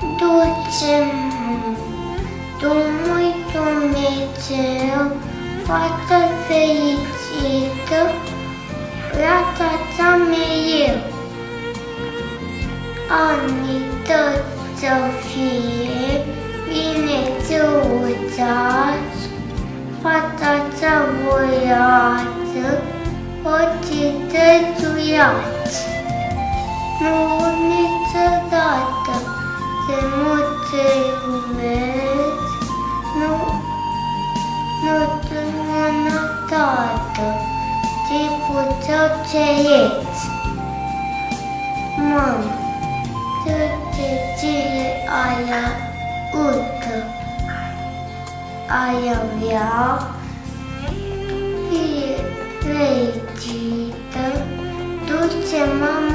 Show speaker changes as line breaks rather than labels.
Ducem drumul Dumnezeu, fată fericită, la tata meu. Anii toți să fie binecuvântați, fata cea voiată, o cetățuiați. Nu niciodată să nu te iubesc, nu te niciodată te puteau cereți. Mamă, toate cele aia ută, aia vrea, fie fericită, duce mama